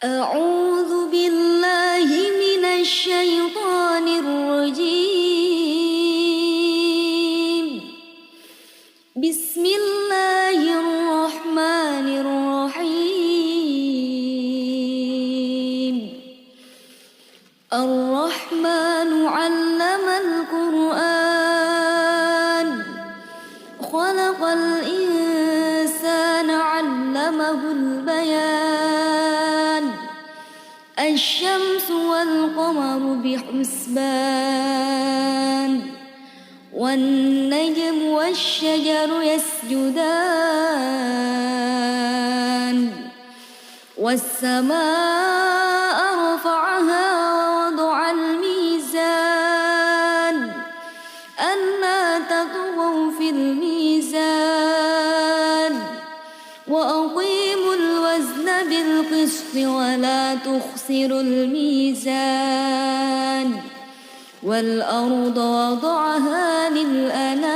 أعوذ بالله من الشيطان الرجيم. بسم الله الرحمن الرحيم. الرحمن علم القرآن، خلق الإنسان علمه البيان. الشمس والقمر بحسبان، والنجم والشجر يسجدان. والسماء رفعها ووضع الميزان، ألا تطغوا في الميزان. وأقيموا الوزن بالقسط ولا تخسروا الميزان. والأرض وضعها للأنام،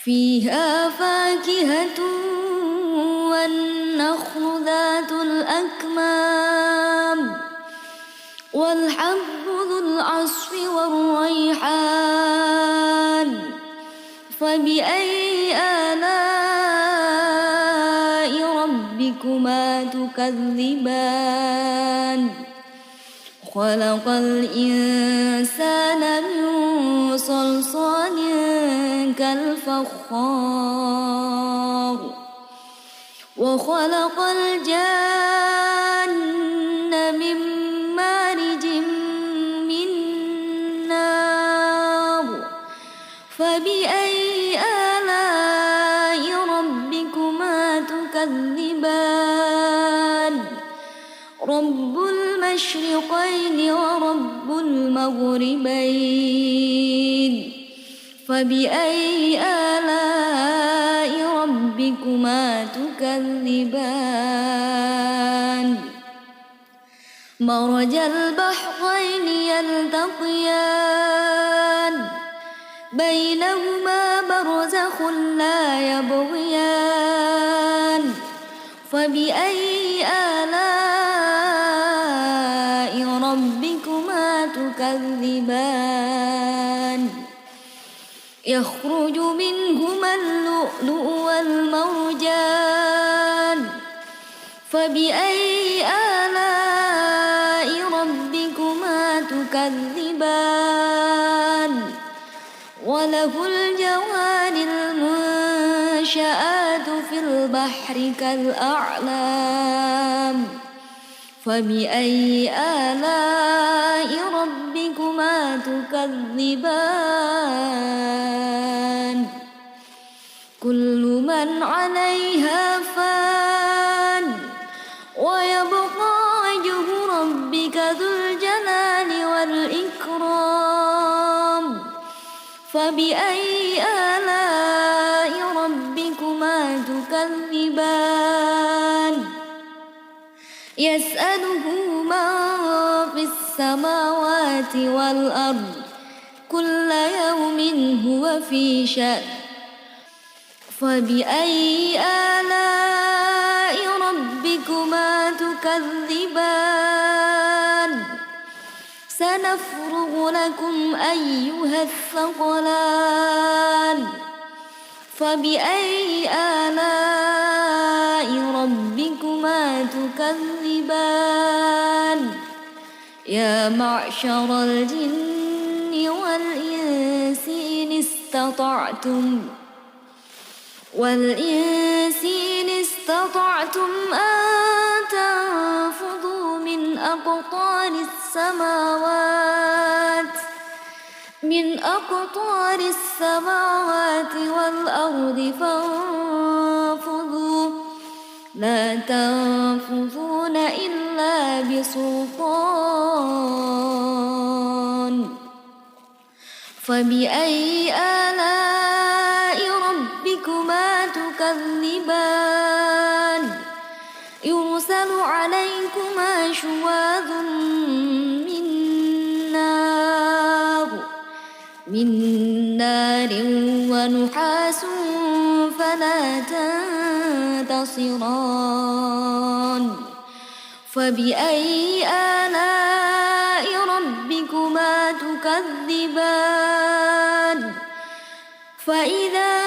فيها فاكهة والنخل ذات الأكمام، والحب ذو العصف والريحان. فبأي آلاء ربكما تكذبان؟ خلق الإنسان من صلصال كالفخار، وخلق الجن من مارج من نار. فبأي آلاء ربكما تكذبان؟ رب المشرقين ورب المغربين. فبأي آلاء ربكما تكذبان؟ مرج البحرين يلتقيان، بينهما برزخ لا يبغيان. فبأي آلاء ربكما تكذبان؟ يخرج منهما اللؤلؤ والمرجان. فبأي آلاء ربكما تكذبان؟ وله الجوار المنشآت في البحر كالأعلام. فبأي آلاء ربكما تكذبان؟ كل من عليها فان، ويبقى وجه ربك ذو الجلال والإكرام. فبأي آلاء ربكما تكذبان؟ يسأله من في السماوات والأرض، كل يوم هو في شأن. فبأي آلاء ربكما تكذبان؟ سنفرغ لكم أيها الثقلان. فبأي آلاء ربكما تكذبان؟ يا معشر الجن والإنس إن استطعتم أن تنفذوا من أقطار السماوات والأرض فانفذوا، لا تنفذون إلا بسلطان. فبأي آلاء ربكما تكذبان؟ يرسل عليكما شواظ من نار ونحاس فلا ينتصران فبأي آلاء ربكما تكذبان فإذا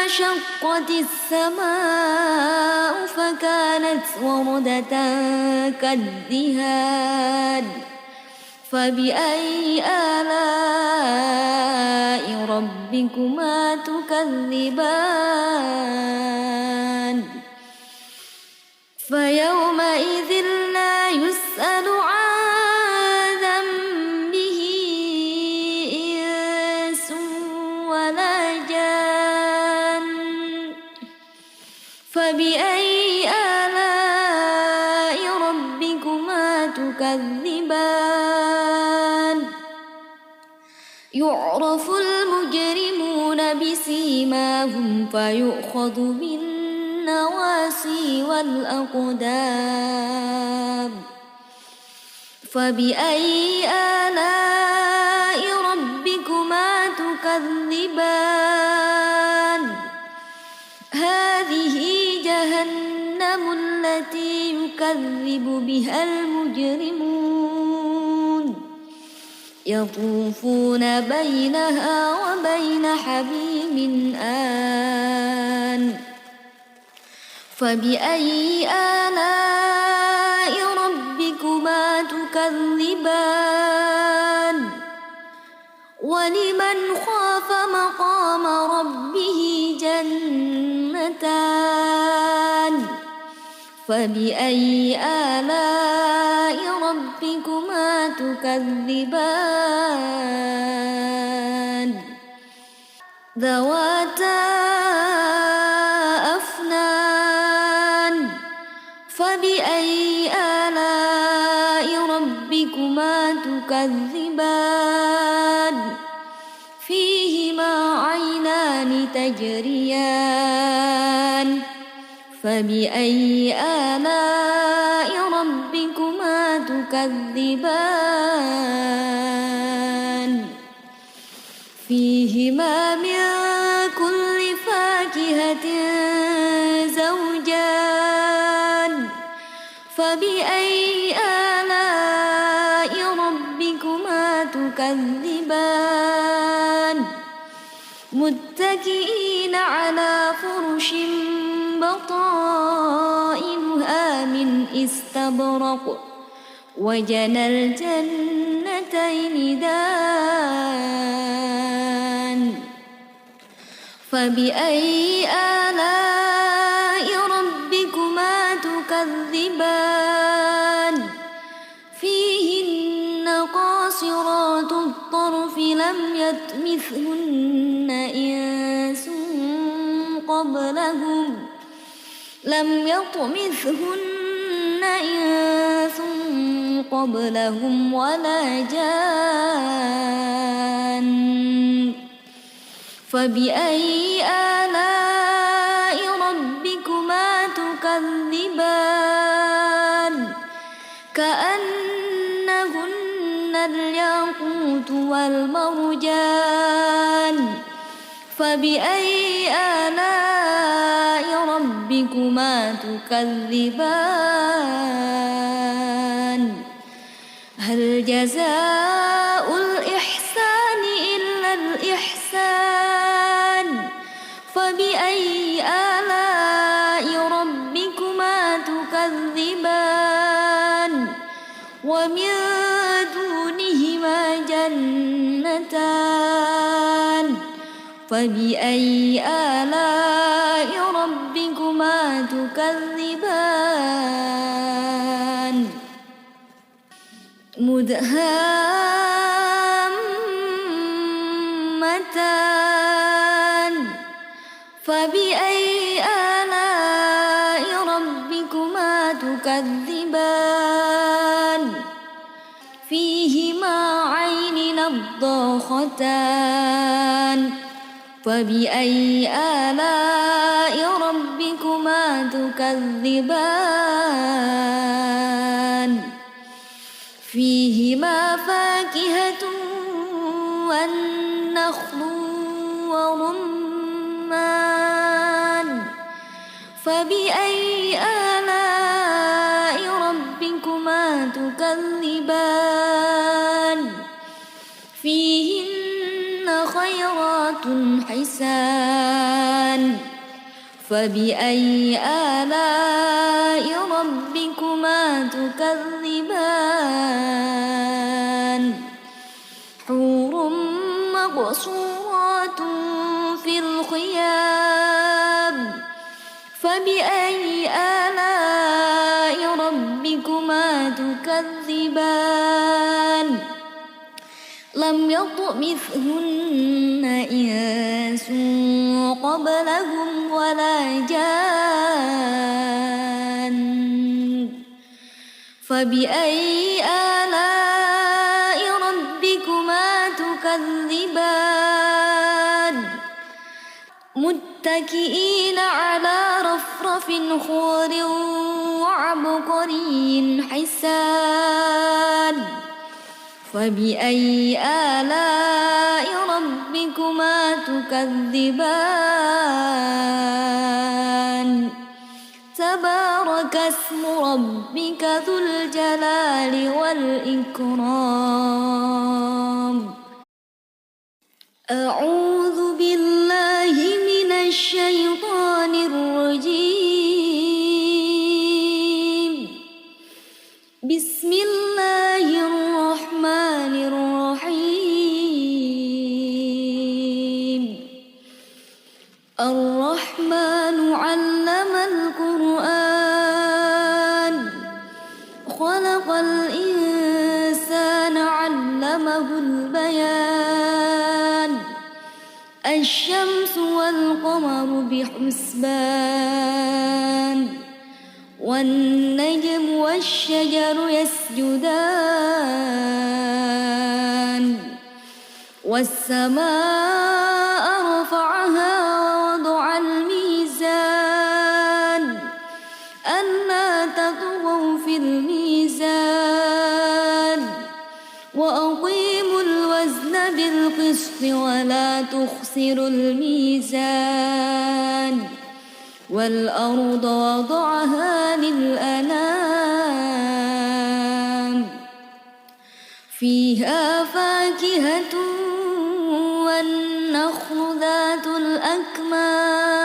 انشقت السماء فكانت وردة كالدهان فبأي آلاء ربكما تكذبان فيومئذ لا يسأل عن ذنبه إنس ولا جان فبأي آلاء ربكما تكذبان يعرف المجرمون بسيماهم فيؤخذ بالنواصي والأقدام فبأي آلاء ربكما تكذبان هذه جهنم التي يكذب بها المجرمون يطوفون بينها وبين حميم آن فبأي آلاء ربكما تكذبان ولمن خاف مقام ربه جنتان فبأي آلاء ربكما تكذبان ذواتا أفنان فبأي آلاء ربكما تكذبان فيهما عينان تجريان فبأي آلاء ربكما تكذبان فيهما من كل فاكهة زوجان فبأي آلاء ربكما تكذبان متكئين على فرش بطائنها من استبرق وجنى الجنتين دان فبأي آلاء ربكما تكذبان فيهن قاصرات الطرف لم يطمثهن إنس قبلهم ولا جان فبأي آلاء ربكما تكذبان كأنهن الياقوت والمرجان فبأي آلاء ربكما تكذبان هل جزاء الإحسان إلا الإحسان فبأي آلاء ربكما تكذبان ومن دونهما جنتان فبأي آلاء ربكما تكذبان مدهامتان فبأي آلاء ربكما تكذبان فيهما عين نضاختان فبأي آلاء ربكما تكذبان فيهما فاكهة والنخل ورمان فبأي آلاء ربكما تكذبان فيهن خيرات حسان فبأي آلاء ربكما تكذبان حور مقصورات في الخيام فبأي آلاء ربكما تكذبان لم يطمثهن إنس قبلهم ولا جان فبأي آلاء ربكما تكذبان متكئين على رفرف خضر وعبقري حسان فبأي آلاء ربكما تكذبان تبارك اسم ربك ذو الجلال والإكرام أعوذ بالله من الشيطان الرجيم بسم الله الرحمن الرحيم الرحمن علم القرآن خلق الإنسان علمه البيان الشمس والقمر بحسبان والنجم والشجر يسجدان والسماء رفعها ووضع الميزان ألا تطغوا في الميزان وأقيموا الوزن بالقسط ولا تخسروا الميزان والأرض وضعها للأنام فيها فاكهة والنخل ذات الأكمام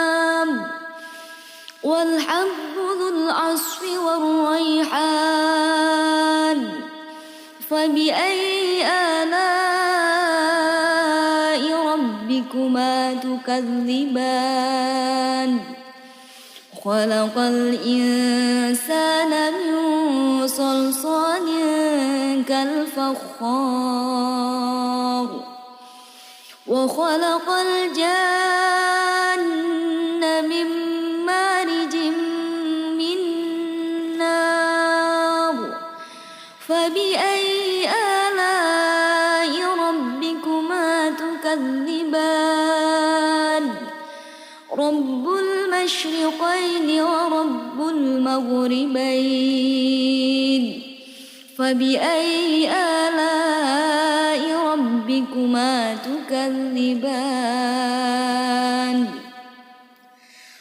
والحب ذو العصف والريحان فبأي آلاء ربكما تكذبان خلق الإنسان من صلصال كالفخار وخلق الجن من مارج من نار فبأي آلاء ربكما تكذبان رب المشرقين ورب المغربين فبأي آلاء ربكما تكذبان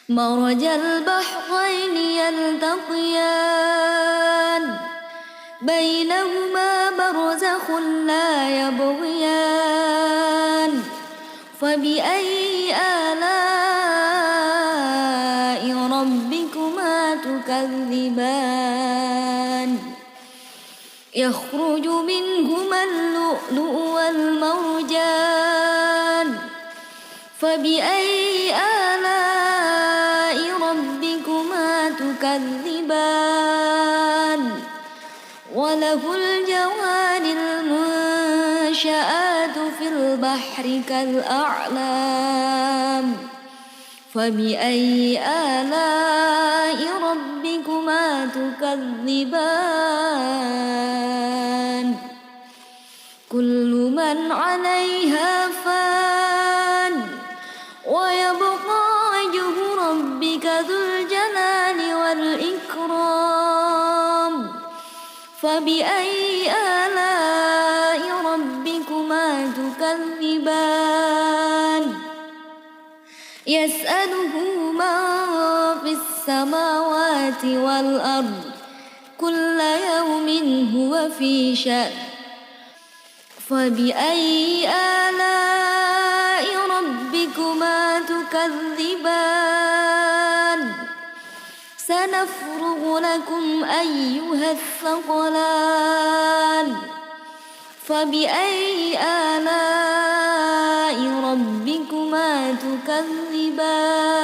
مرج البحرين يلتقيان بينهما برزخ لا يبغيان فبأي آلاء ربكما تكذبان يخرج منهما اللؤلؤ والمرجان فبأي آلاء ربكما تكذبان وله الجوار المنشآت في البحر كالأعلام فبأي آلاء ربكما تكذبان كل من عليها فان ويبقى وجه ربك ذو الجلال والإكرام فبأي آلاء ربكما تكذبان يسأله من في السماء السماوات والأرض كل يوم هو في شأن فبأي آلاء ربكما تكذبان سنفرغ لكم أيها الثقلان فبأي آلاء ربكما تكذبان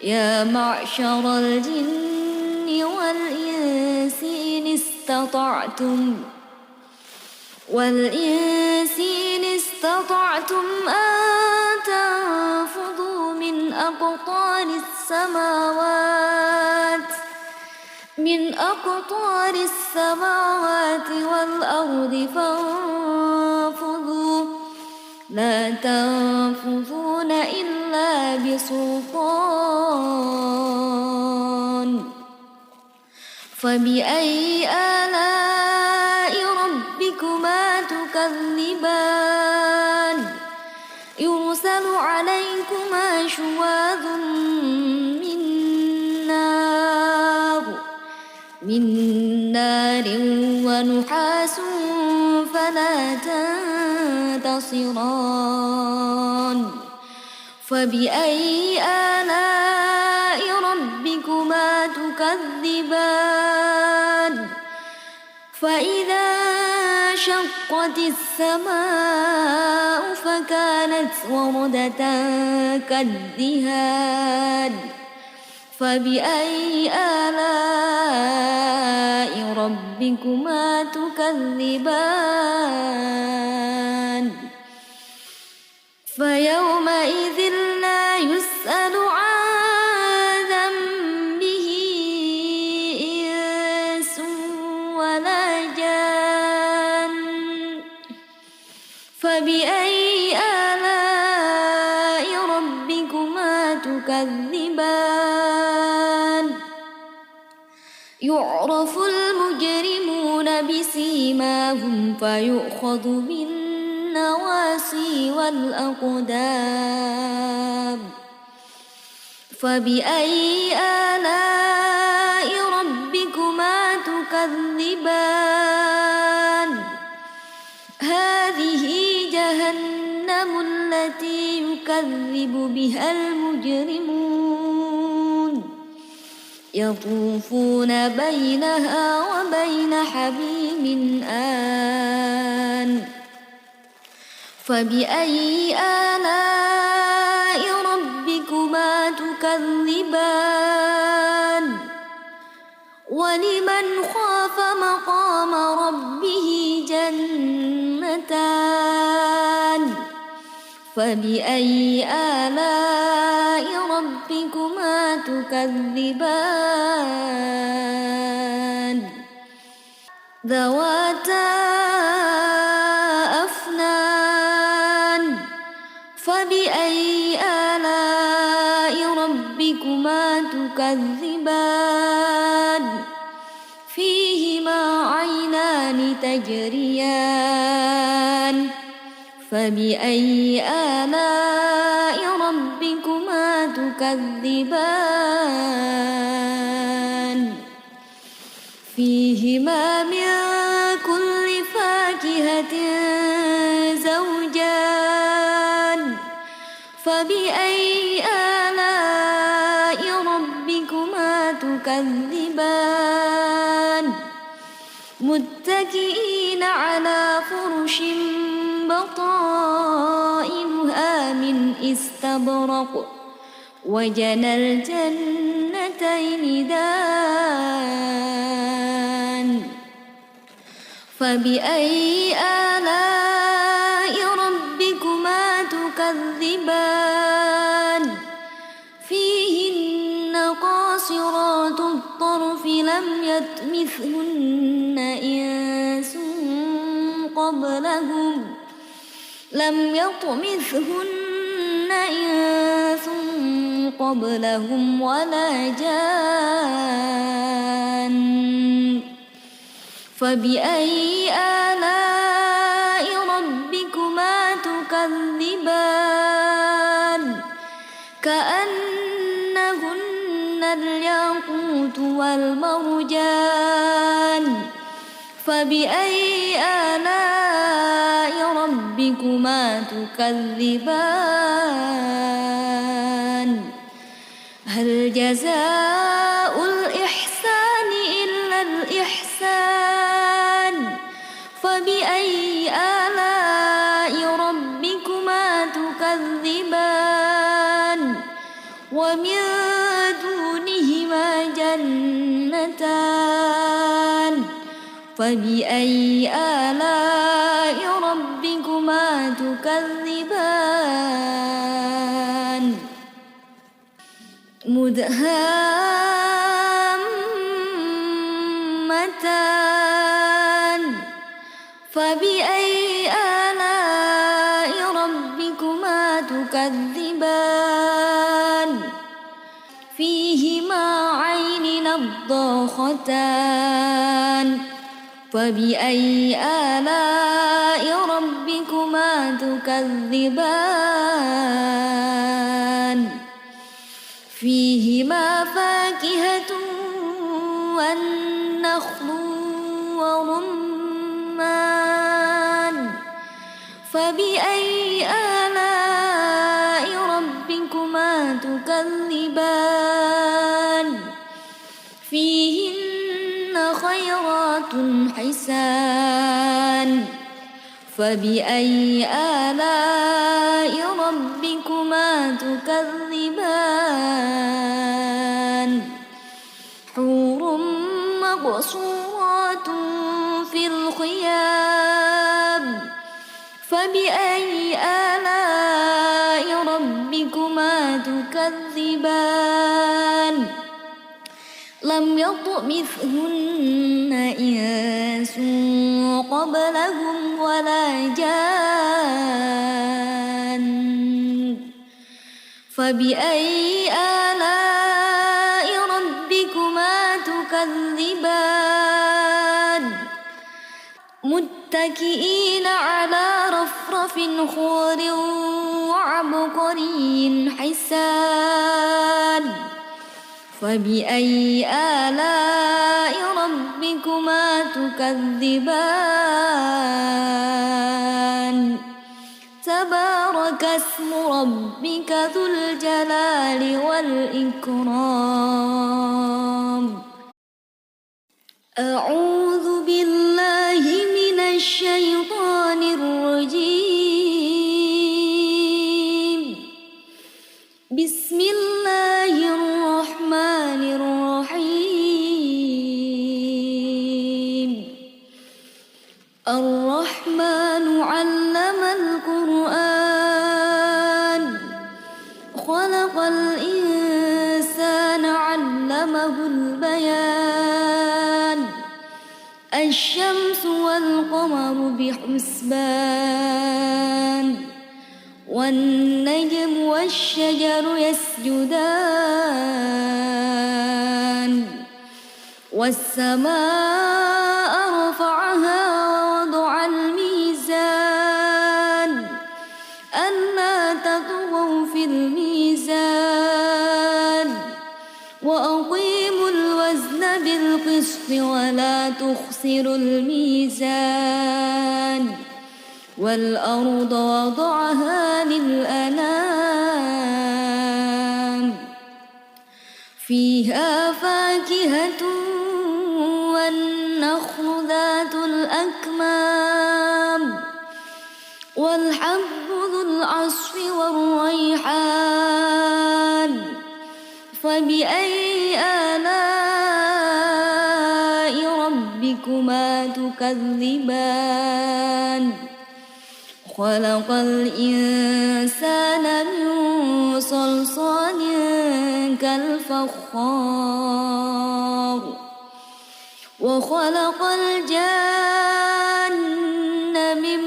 يا معشر الجن والإنس إن استطعتم أن تنفذوا من أقطار السماوات والأرض فانفذوا لا تنفذون إلا بسلطان فبأي آلاء ربكما تكذبان يرسل عليكما شواظ من نار ونحاس فلا تنتصران فبأي آلاء ربكما تكذبان فإذا شقت السماء فكانت وردة كالدهان فبأي آلاء ربكما تكذبان فيومئذ لا يسأل عن ذنبه إنس ولا جان فبأي آلاء ربكما تكذبان يعرف المجرمون بسيماهم فيؤخذ بالنواصي والأقدام فبأي آلاء ربكما تكذبان هذه جهنم التي يكذب بها المجرمون يطوفون بينها وبين حميم آن فبأي آلاء ربكما تكذبان ولمن خاف مقام ربه جنتان فبأي آلاء ربكما تكذبان ذواتا أفنان فبأي آلاء ربكما تكذبان فيهما عينان تجريان فبأي آلاء ربكما تكذبان فيهما من كل فاكهة زوجان فبأي آلاء ربكما تكذبان متكئين على فرش بطائنها من استبرق وجنى الجنتين دان فبأي آلاء ربكما تكذبان فيهن قاصرات الطرف لم يطمثهن إنس قبلهم ولا جان فبأي آلاء ربكما تكذبان كأنهن إلا الياقوت والمرجان فبأي آلاء ربكما تكذبان هل جزاء الإحسان إلا الإحسان فبأي آلاء ربكما تكذبان ومن دونهما جنتان فبأي آلاء ربكما تكذبان مدهامتان فبأي آلاء ربكما تكذبان فيهما عين نضاختان فبأي آلاء ربكما تكذبان فيهما فاكهة والنخل ورمان فبأي آلاء ربكما تكذبان فيهن خيرات حسان فبأي آلاء ربكما تكذبان حور مقصورات في الخيام فبأي آلاء ربكما تكذبان لم يطمثهن إنس قبلهم ولا جان فبأي آلاء ربكما تكذبان متكئين على رفرف خضر وعبقري حسان فبأي آلاء ربكما تكذبان تبارك اسم ربك ذو الجلال والإكرام أعوذ بالله من الشيطان الرجيم بسم الله الرحمن الرحيم الرحمن علم القرآن خلق الإنسان علمه البيان الشمس والقمر بحسبان والنجم والشجر يسجدان والسماء رفعها ووضع الميزان ألا تطغوا في الميزان وأقيموا الوزن بالقسط ولا تخسروا الميزان والأرض وضعها للأنام فيها فاكهة والنخل ذات الأكمام والحب ذو العصف والريحان فبأي آلاء ربكما تكذبان خلق الإنسان من صلصال كالفخار وخلق الجان من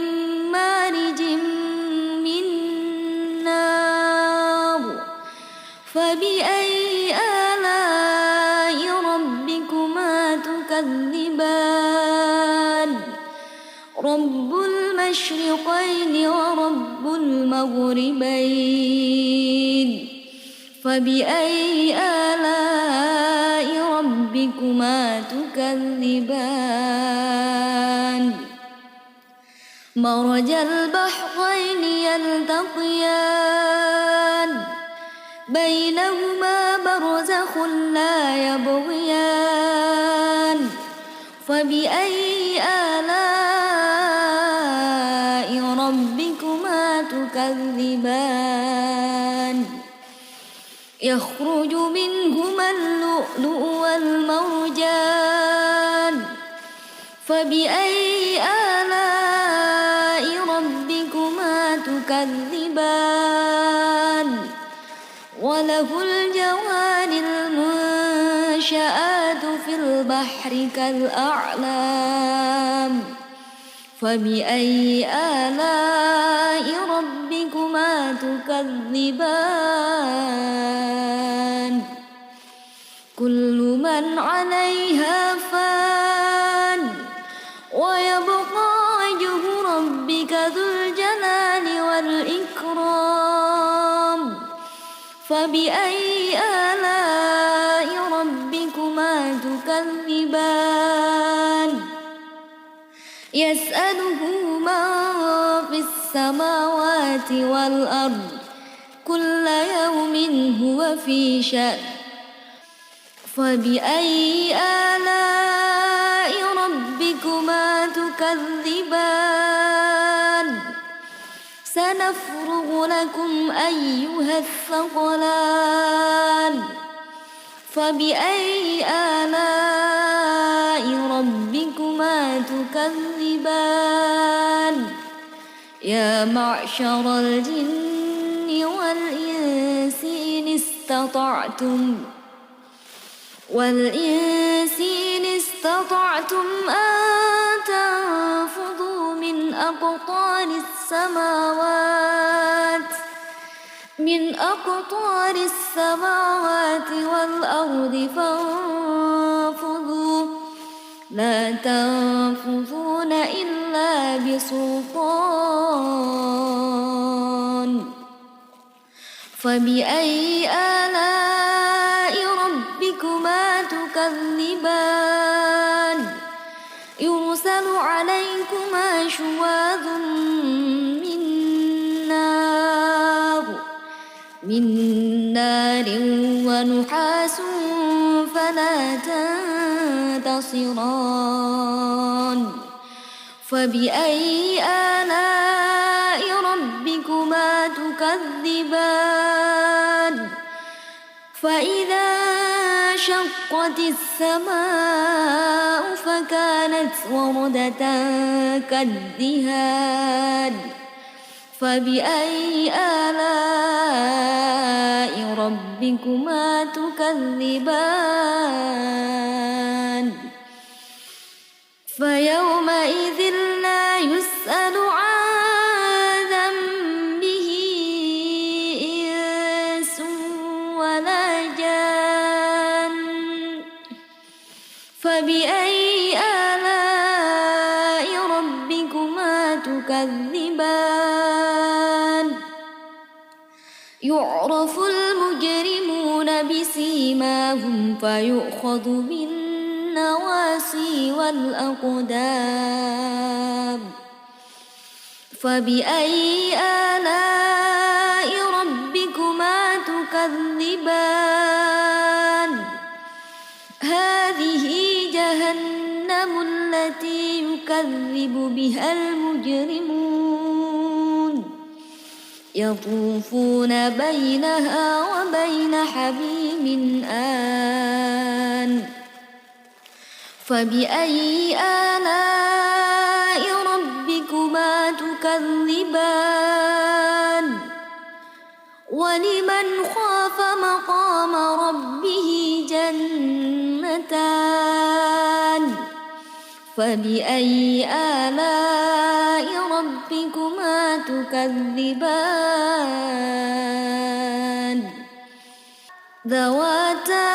مارج من نار فبأي آلاء ربكما تكذبان رب المشرقين ورب المغربين فبأي آلاء تكذبان مرج البحرين يلتقيان بينهما برزخ لا يبغيان فبأي آلاء ربكما تكذبان يخرج منهما اللؤلؤ والمرجان فبأي آلاء ربكما تكذبان وله الجوار المنشآت في البحر كالأعلام فبأي آلاء ربكما تكذبان كل من عليها فان ويبقى وجه ربك ذو الجلال والإكرام فبأي آلاء ربكما تكذبان يسأله من في السماوات والأرض كل يوم هو في شأن فبأي آلاء ربكما تكذبان سنفرغ لكم أيها الثقلان فبأي آلاء ربكما تكذبان يا معشر الجن والإنس إن استطعتم أن تنفذوا من أقطار السماوات والأرض فانفذوا لا تنفذون إلا بسلطان فبأي آلاء ربكما تكذبان يرسل عليكما شواظ من نار ونحاس فلا تنتصران فبأي آلاء ربكما تكذبان فإذا انشقت السماء فكانت وردة كالدهان فبأي آلاء ربكما تكذبان فيومئذ لا يسأل عن ذنبه إنس ولا جان فبأي آلاء ربكما تكذبان يعرف المجرمون بسيماهم فيؤخذ بالنواصي والأقدام فبأي آلاء ربكما تكذبان هذه جهنم التي يكذب بها المجرمون يطوفون بينها وبين حميم آن فبأي آلاء ربكما تكذبان ولمن خاف مقام ربه جنتان فبأي آلاء ربكما تكذبان ذواتا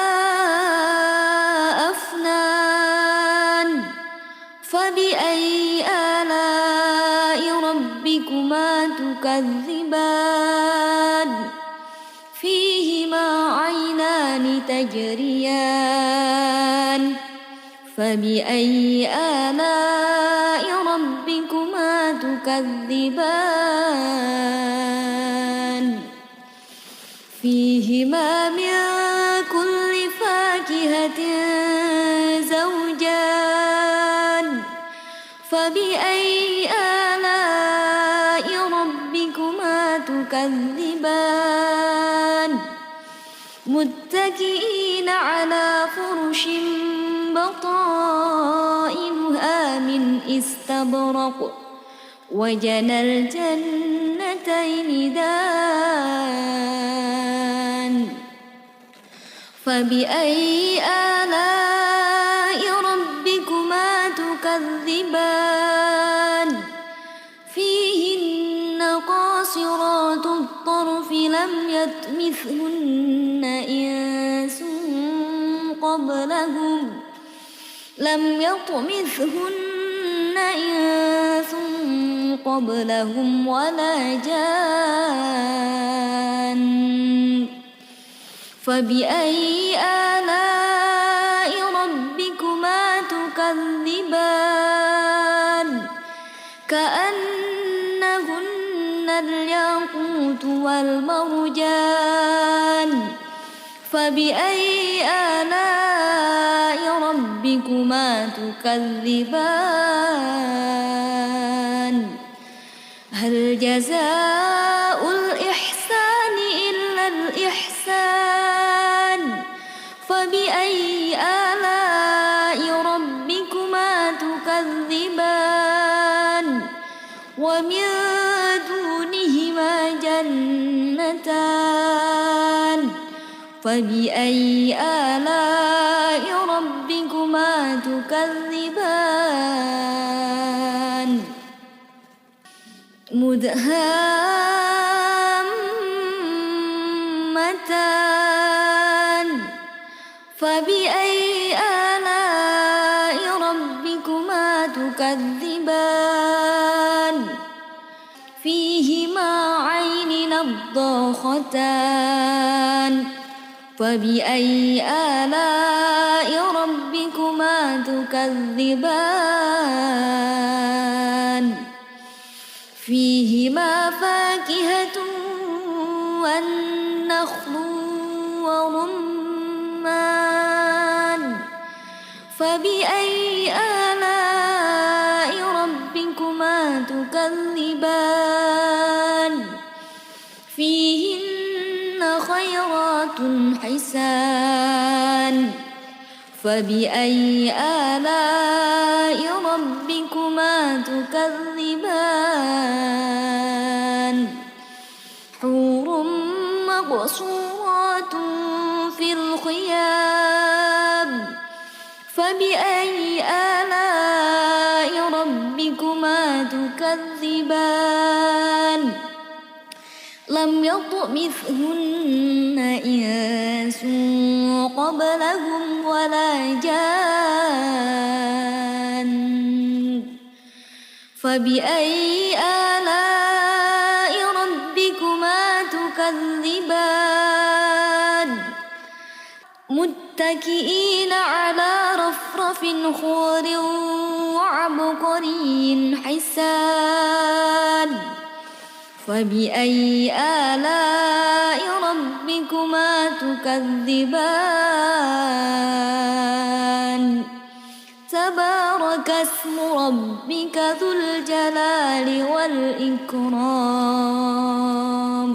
أفنان فبأي آلاء ربكما تكذبان فيهما عينان تجريان فبأي آلاء ربكما تكذبان فيهما من كل فاكهة زوجان فبأي آلاء ربكما تكذبان متكئين على فرش بطائنها من استبرق وجنى الجنتين دان فبأي آلاء ربكما تكذبان فيهن قاصرات الطرف لم يطمثهن إنس قبلهم ولا جان فبأي آلاء ربكما تكذبان كأنهن الياقوت والمرجان فبأي آلاء ربكما تكذبان هل جزاء الإحسان إلا الإحسان فبأي آلاء ربكما تكذبان ومن دونهما جنتان فبأي آلاء ربكما تكذبان مدهامتان فبأي آلاء ربكما تكذبان فيهما عين نضاختان فبأي آلاء ربكما تكذبان فيهما فاكهة والنخل ورمان فبأي آلاء ربكما تكذبان فيهن خيرات حسان فبأي آلاء ربكما تكذبان حور مقصورات في الخيام فبأي آلاء ربكما تكذبان لم يطمثهن إنس قبلهم ولا جان فبأي آلاء ربكما تكذبان متكئين على رفرف خضر وعبقري حسان فبأي آلاء ربكما تكذبان تبارك اسم ربك ذو الجلال والإكرام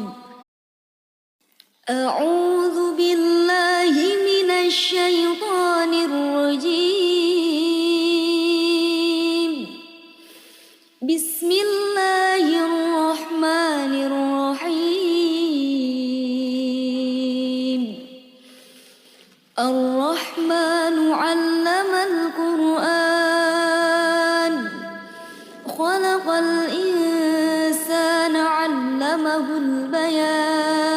أعوذ بالله من الشيطان الرجيم بسم الله الرحمن الرحيم الرحمن علم القرآن خلق الإنسان علمه البيان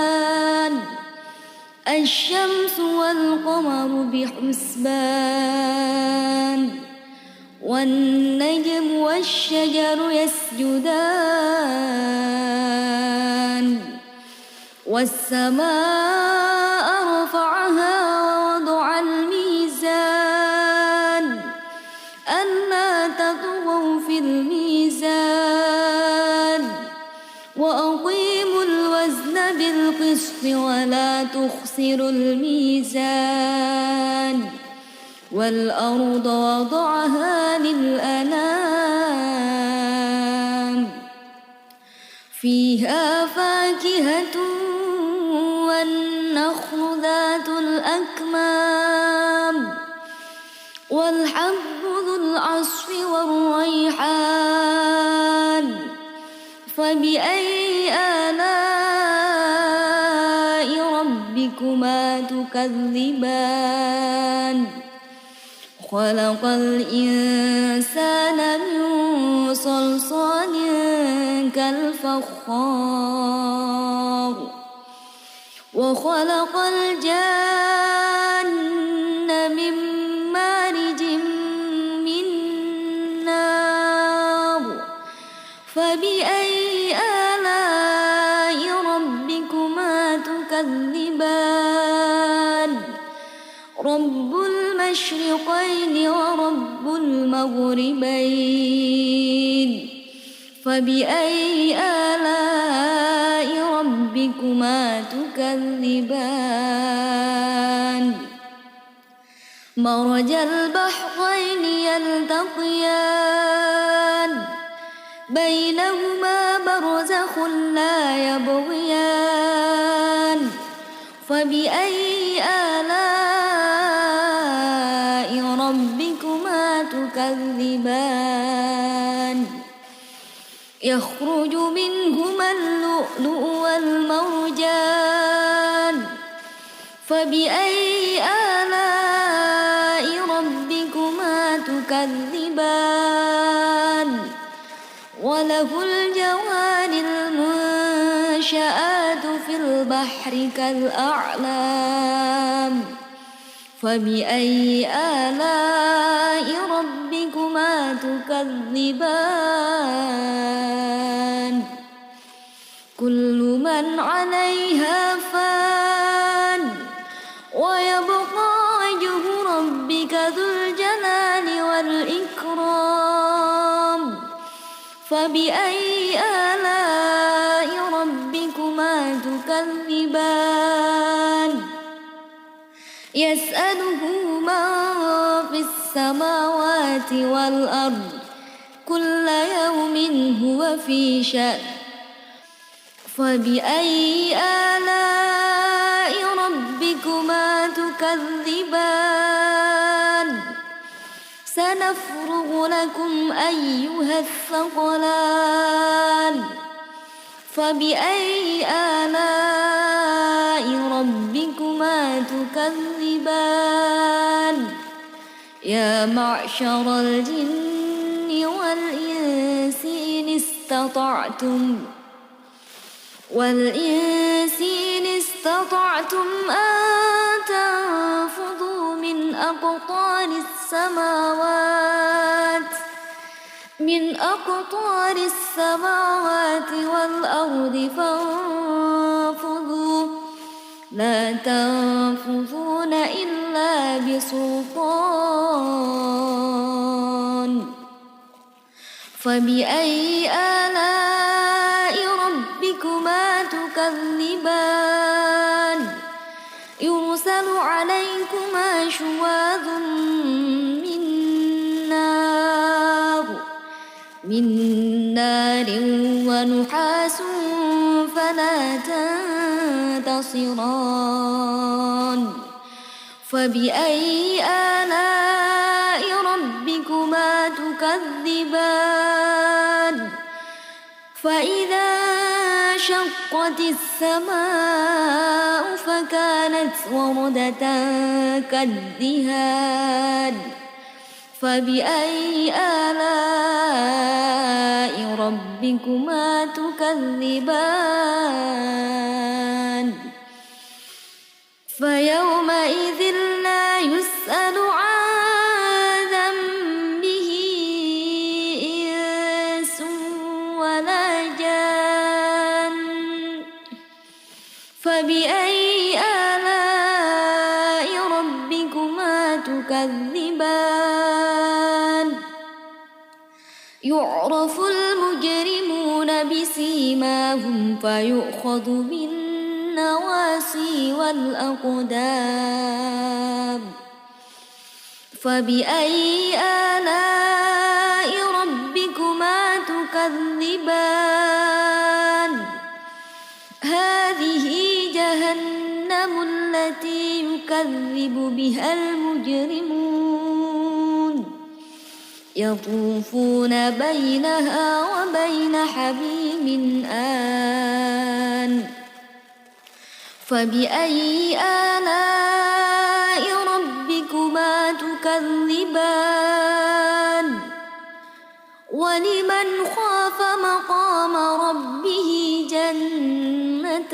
الشمس والقمر بحسبان والنجم والشجر يسجدان والسماء رفعها ووضع الميزان تخسر الميزان والأرض وضعها للأنام فيها فاكهة والنخل ذات الأكمام والحب ذو العصف والريحان فبأي آلاء ربكما تكذبان خلق الإنسان من صلصال كالفخار وخلق الجان من مارج من نار فبأي آلاء ربكما تكذبان رب المشرقين ورب المغربين فبأي آلاء ربكما تكذبان مرج البحرين يلتقيان بينهما برزخ لا يبغيان فبأي آلاء ربكما تكذبان يخرج منهما اللؤلؤ والمرجان فبأي آلاء ربكما تكذبان وله الجوار المنشآت في البحر كالأعلام فبأي آلاء ربكما تكذبان كل من عليها فان ويبقى وجه ربك ذو الجلال والإكرام فبأي آلاء ربكما تكذبان يسأله من في السماوات والأرض كل يوم هو في شأن فبأي آلاء ربكما تكذبان سنفرغ لكم أيها الثقلان فبأي آلاء ربكما تكذبان يا معشر الجن والإنس إن استطعتم أن تنفذوا من أقطار السماوات والأرض فانفذوا لا تنفذون إلا بسلطان فبأي آلاء ربكما تكذبان يرسل عليكما شواظ من نار ونحاس فلا تنتصران فبأي آلاء ربكما تكذبان فإذا انشقت السماء فكانت وردة كالدهان فبأي آلاء ربكما تكذبان فيومئذ لا يسأل عن ذنبه إنس ولا جان فبأي آلاء ربكما تكذبان يعرف المجرمون بسيماهم فيؤخذ بالنواصي النواسي والأقدام فبأي آلاء ربكما تكذبان هذه جهنم التي يكذب بها المجرمون يطوفون بينها وبين حميم آن فبأي آلاء ربكما تكذبان ولمن خاف مقام ربه جنتان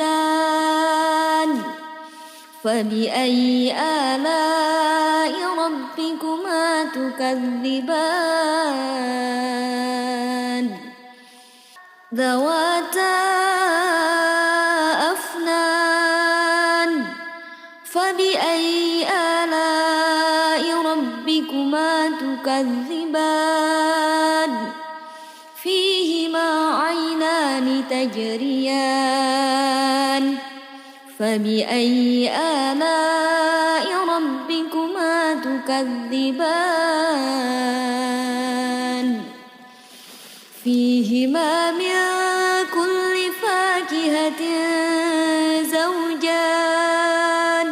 فبأي آلاء ربكما تكذبان ذواتا أفنان فبأي آلاء ربكما تكذبان فيهما عينان تجريان فبأي آلاء ربكما تكذبان فيهما من كل فاكهة زوجان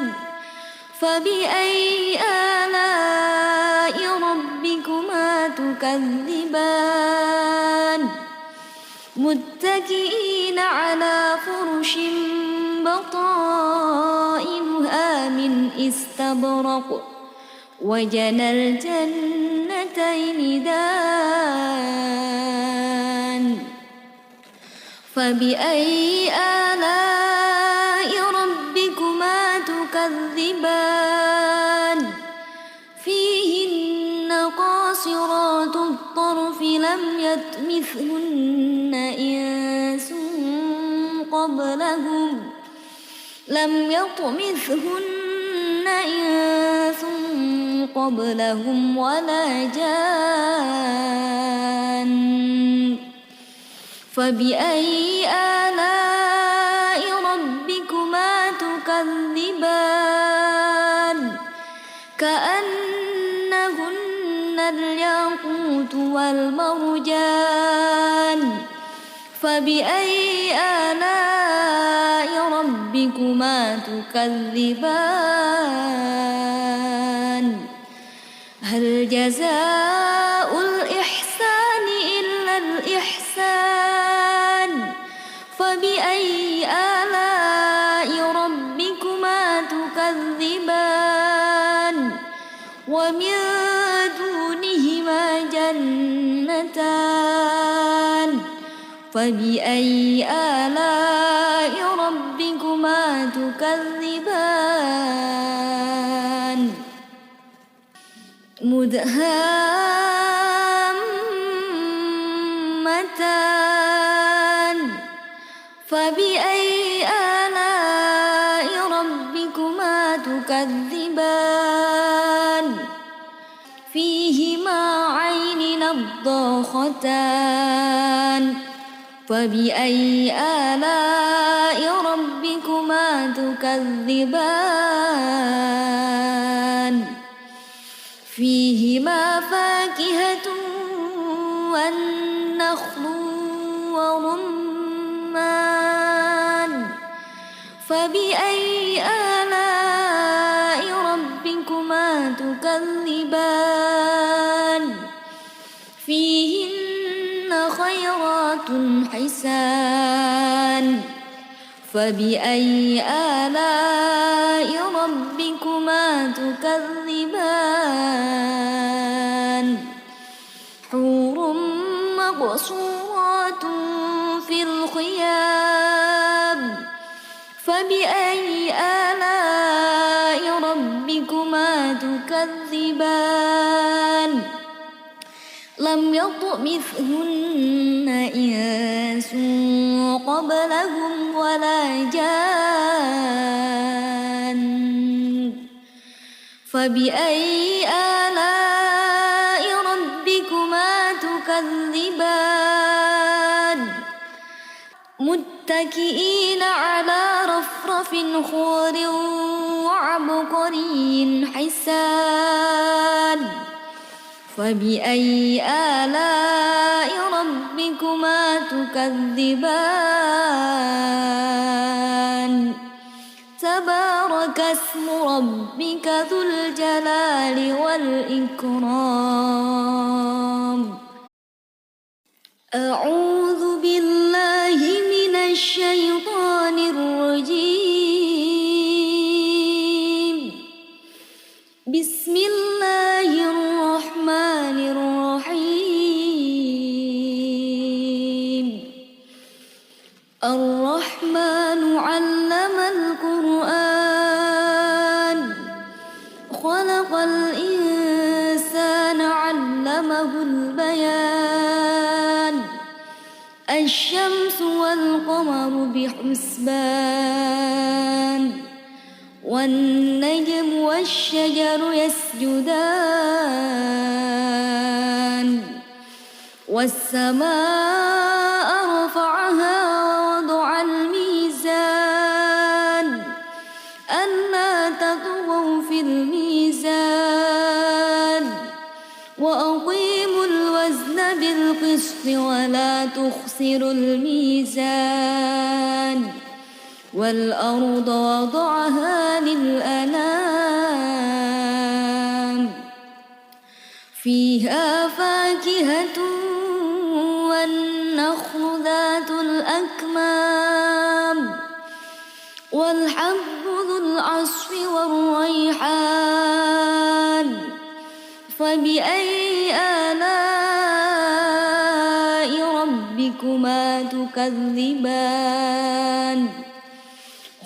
فبأي آلاء ربكما تكذبان متكئين على فرش بطائنها من استبرق وجنى الجنتين دان فبأي آلاء ربكما تكذبان فيهن قاصرات الطرف لم يطمثهن إنس قبلهم ولا جان فبأي آلاء ربكما تكذبان كأنهن الياقوت والمرجان فبأي آلاء ربكما تكذبان هل جزاء الإحسان إلا الإحسان فبأي آلاء ربكما تكذبان ومن دونهما جنتان فبأي آلاء ربكما تكذبان مدهامتان فبأي آلاء ربكما تكذبان فيهما عين نضاختان فبأي آلاء ربكما تكذبان فيهما فاكهة والنخل ورمان فبأي آلاء ربكما تكذبان فيهن خيرات حسان فبأي آلاء ربكما تكذبان حور مقصورات في الخيام فبأي آلاء ربكما تكذبان لم يطمثهن إنس قبلهم ولا جان فبأي آلاء ربكما تكذبان متكئين على رفرف وزخرف خضر وعبقري حسان فبأي آلاء ربكما تكذبان تبارك اسم ربك ذو الجلال والإكرام أعوذ بالله من الشيطان الرجيم بسم الله الرحمن الرحيم الرحمن علم القرآن خلق الإنسان علمه البيان الشمس والقمر بحسبان والنجم والشجر يسجدان والسماء رفعها ووضع الميزان ألا تطغوا في الميزان وأقيموا الوزن بالقسط ولا تخسروا الميزان والأرض وضعها للأنام فيها فاكهة والنخل ذات الأكمام والحب ذو العصف والريحان فبأي آلاء ربكما تكذبان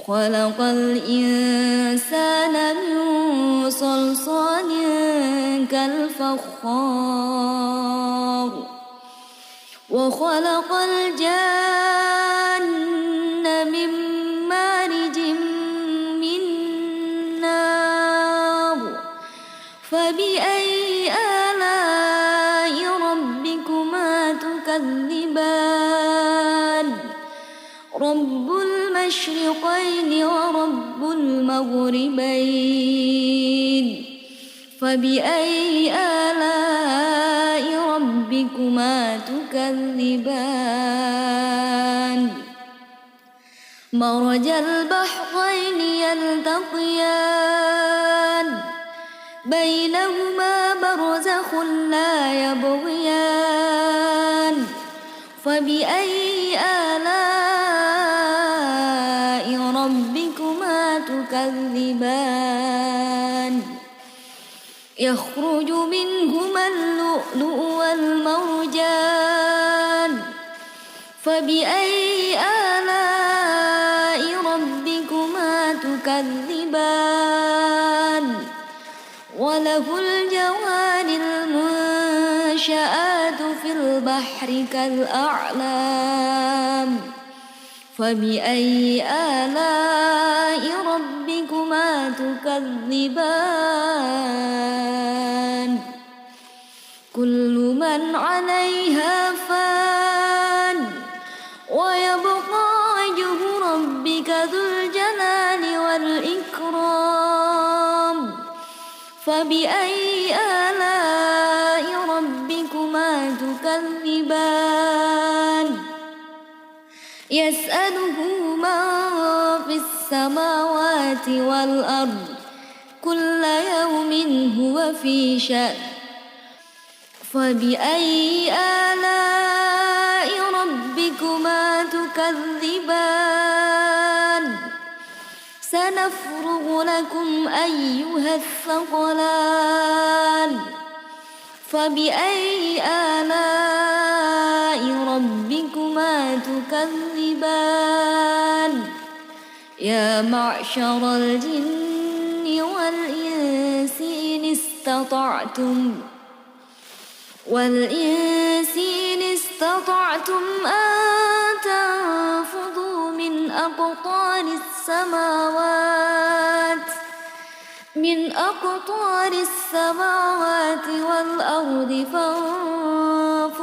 خلق الإنسان من صلصال كالفخار وخلق الجن من مارج من نار فبأي آلاء ربكما تكذبان رب المشرقين ورب المغربين فبأي آلاء ربكما تكذبان مرج البحرين يلتقيان بينهما برزخ لا يبغيان فبأي آلاء ربكما تكذبان يخرج منهما اللؤلؤ والمرجان فبأي آلاء ربكما تكذبان وله الجوار المنشآت في البحر كالأعلام فبأي آلاء ربكما تكذبان كل من عليها فان ويبقى وجه ربك ذو الجلال والإكرام فبأي آلاء ربكما تكذبان يسأله من في السماوات والأرض كل يوم هو في شأن فبأي آلاء ربكما تكذبان سنفرغ لكم أيها الثقلان فبأي آلاء ربكما تكذبان يا معشر الجن والإنس إن استطعتم أن تنفذوا من أقطار السماوات والأرض فانفذوا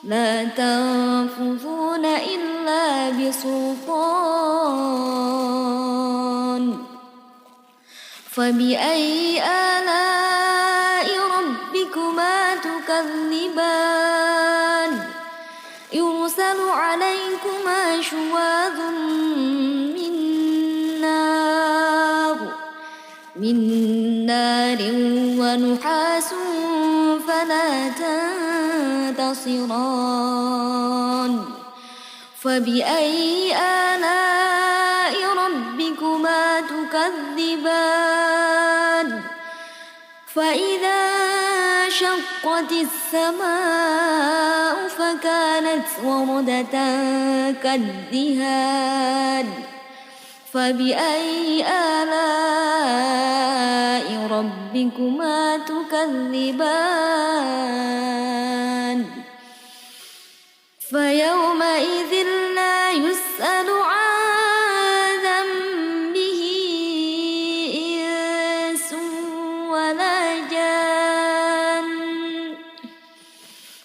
لا تنفذون إلا بسلطان فبأي آلاء ربكما تكذبان يرسل عليكما شواظ من نار ونحاس فلا تنتصران فبأي آلاء ربكما تكذبان فإذا انشقت السماء فكانت وردة كالدهان فبأي آلاء ربكما تكذبان فيومئذ لا يسأل عن ذنبه إنس ولا جان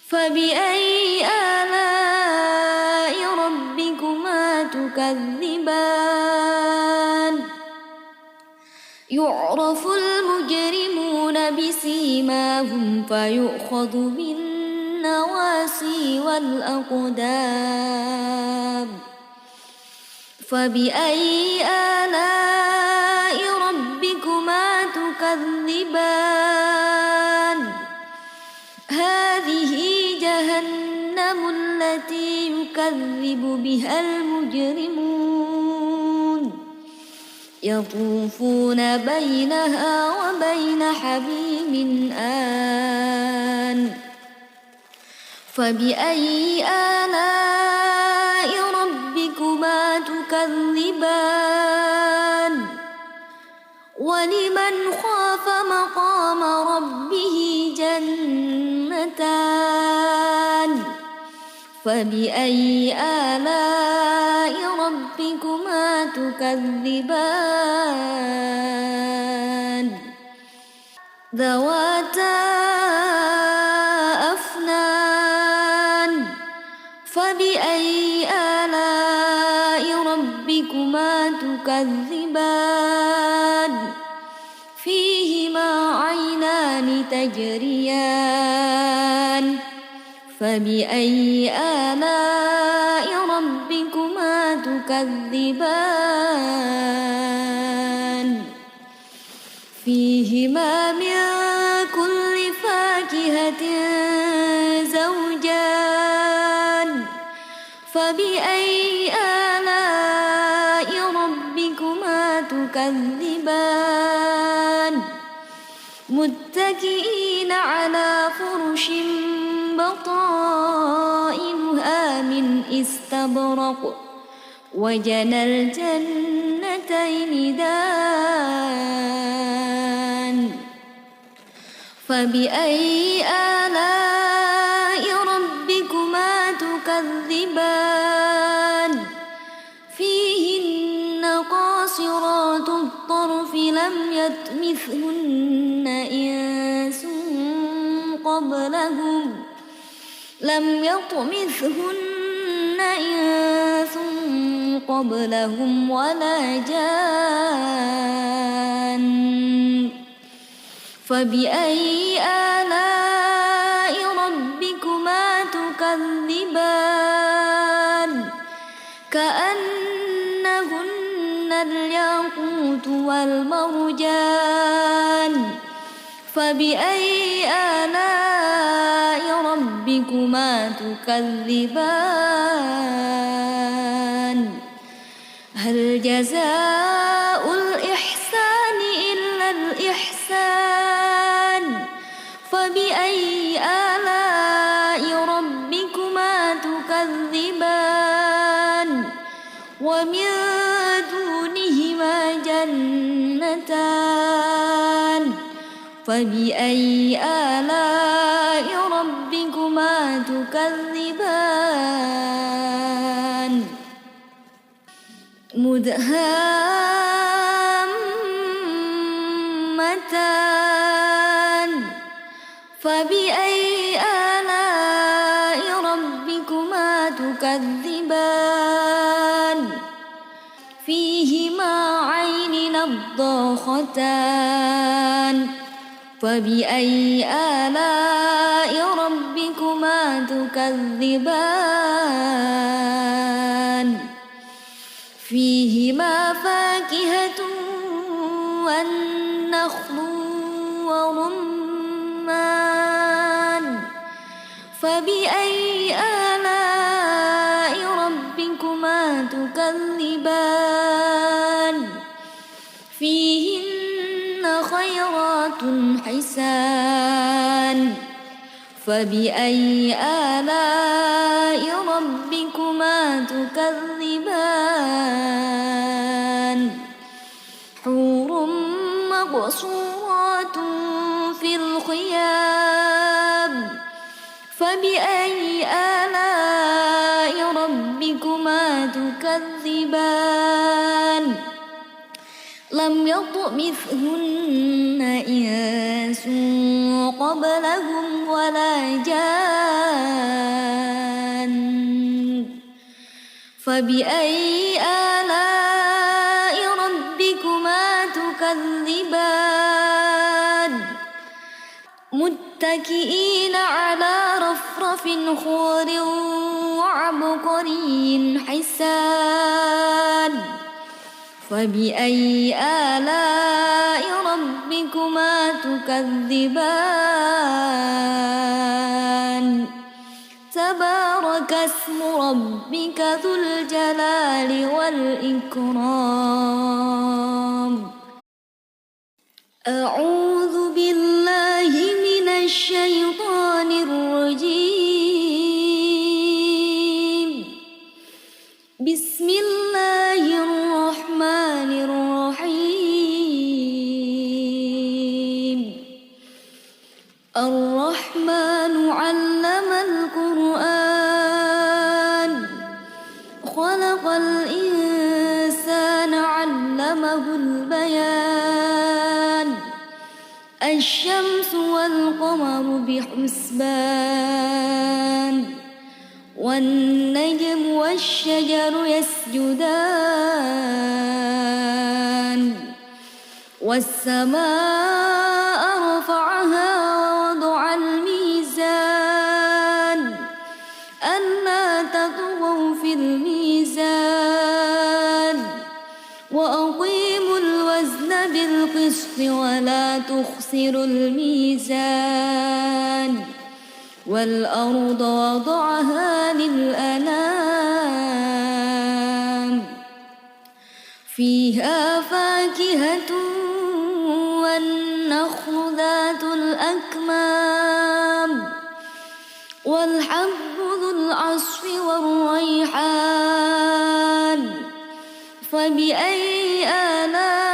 فبأي آلاء ربكما تكذبان يعرف المجرمون بسيماهم فيؤخذ بالنواصي والأقدام فبأي آلاء ربكما تكذبان هذه جهنم التي يكذب بها المجرمون يطوفون بينها وبين حميم آن فبأي آلاء ربكما تكذبان ولمن خاف مقام ربه جنتان فبأي آلاء ربكما تكذبان ذواتا أفنان فبأي آلاء ربكما تكذبان فيهما عينان تجريان فبأي آلاء ربكما تكذبان فيهما من كل فاكهة زوجان فبأي آلاء ربكما تكذبان متكئين على فرش بطائنها من استبرق وجنى الجنتين دان فبأي آلاء ربكما تكذبان فيهن قاصرات الطرف لم يطمثهن إنس قبلهم ولا جان فبأي آلاء ربكما تكذبان كأنهن الياقوت والمرجان فبأي آلاء ربكما تكذبان هل جزاء الإحسان إلا الإحسان فبأي آلاء ربكما تكذبان ومن دونهما جنتان فبأي آلاء ربكما تكذبان مدهامتان فبأي آلاء ربكما تكذبان فيهما عين نضاختان حسان فبأي آلاء ربكما تكذبان فيهما فاكهة والنخل ورمان فبأي آلاء ربكما تكذبان فيهن خيرات حسان فبأي آلاء ربكما تكذبان حور مقصورات في الخيام فبأي آلاء ربكما تكذبان لم يطمثهن إنس قبلهم ولا جان فبأي آلاء ربكما تكذبان متكئين على رفرف خضر وعبقري حسان فبأي آلاء ربكما تكذبان تبارك اسم ربك ذو الجلال والإكرام أعوذ بالله من الشيطان الرجيم بسم الله الرحمن الرحيم الرحمن علم القرآن خلق الإنسان علمه البيان الشمس والقمر بحسبان والنجم والشجر يسجدان والسماء رفعها ووضع الميزان ألا تطغوا في الميزان وأقيموا الوزن بالقسط ولا تخسروا الميزان والأرض وضعها للأنام فيها فاكهة والنخل ذات الأكمام والحب ذو العصف والريحان فبأي آلاء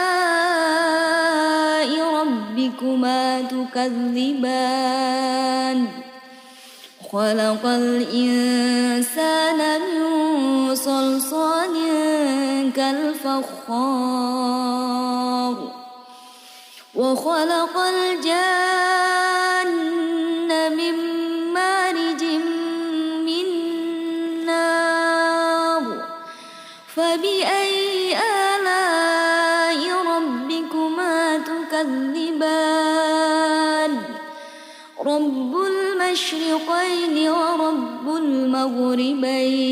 ربكما تكذبان خلق الإنسان من صلصال كالفخار وخلق الجن من مارج من نار فبأي آلاء ربكما تكذبان رب المشرقين ورب المغربين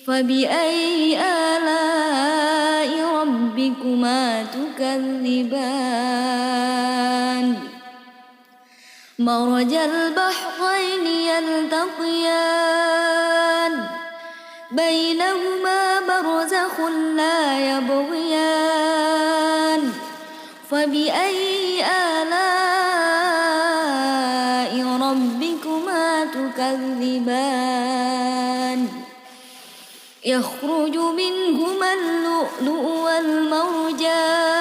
فبأي آلاء ربكما تكذبان مرج البحرين يلتقيان بينهما برزخ لا يبغيان فبأي آلاء ربكما تكذبان يخرج منهما اللؤلؤ والمرجان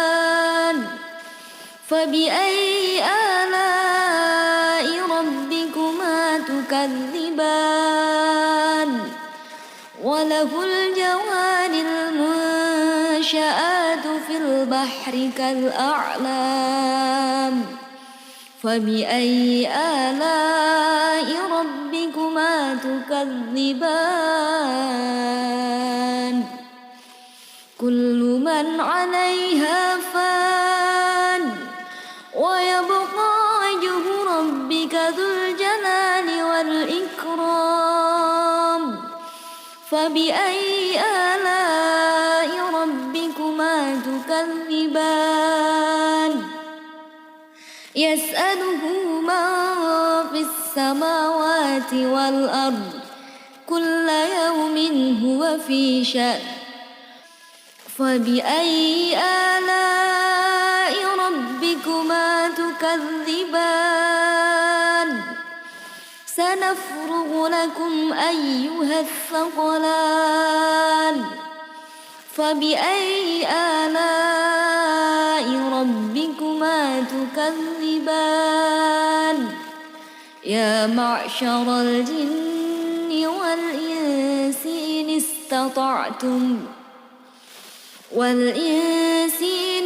فبأي آلاء ربكما تكذبان وله الجوار المنشآت في البحر كالأعلام فبأي آلاء ربكما تكذبان كل من عليها فبأي آلاء ربكما تكذبان يسأله من في السماوات والأرض كل يوم هو في شأن فبأي آلاء ربكما تكذبان سنفرغ لكم أيها الثقلان فبأي آلاء ربكما تكذبان يا معشر الجن والإنس إن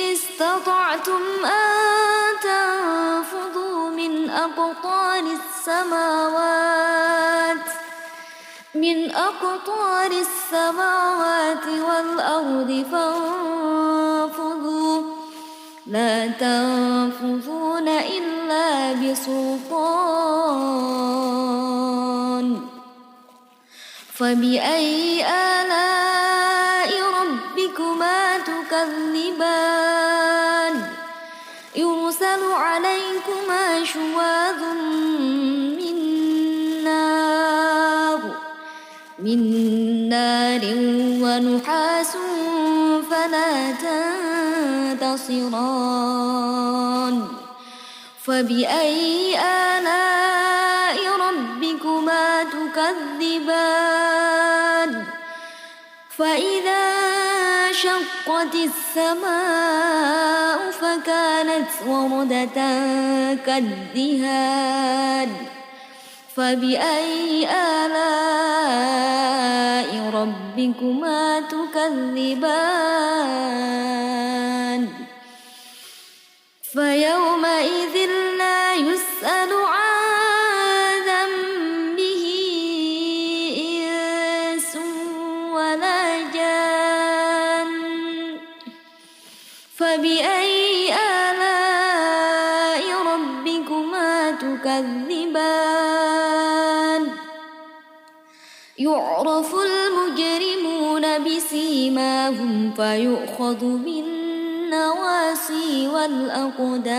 استطعتم أن تنفذوا من أقطار السماوات والأرض فانفذوا لا تنفذون إلا بسلطان فبأي آلاء ربكما تكذبان يرسل عليكما شواظ من نار ونحاس فلا تنتصران فبأي آلاء ربكما تكذبان فإذا شقت السماء فكانت وردة كالدهان فبأي آلاء ربكما تكذبان فيومئذ لا يسأل عن ذنبه إنس ولا جان فبأي آلاء ربكما تكذبان يعرف المجرمون بسيماهم فيؤخذ بالنواصي والأقدام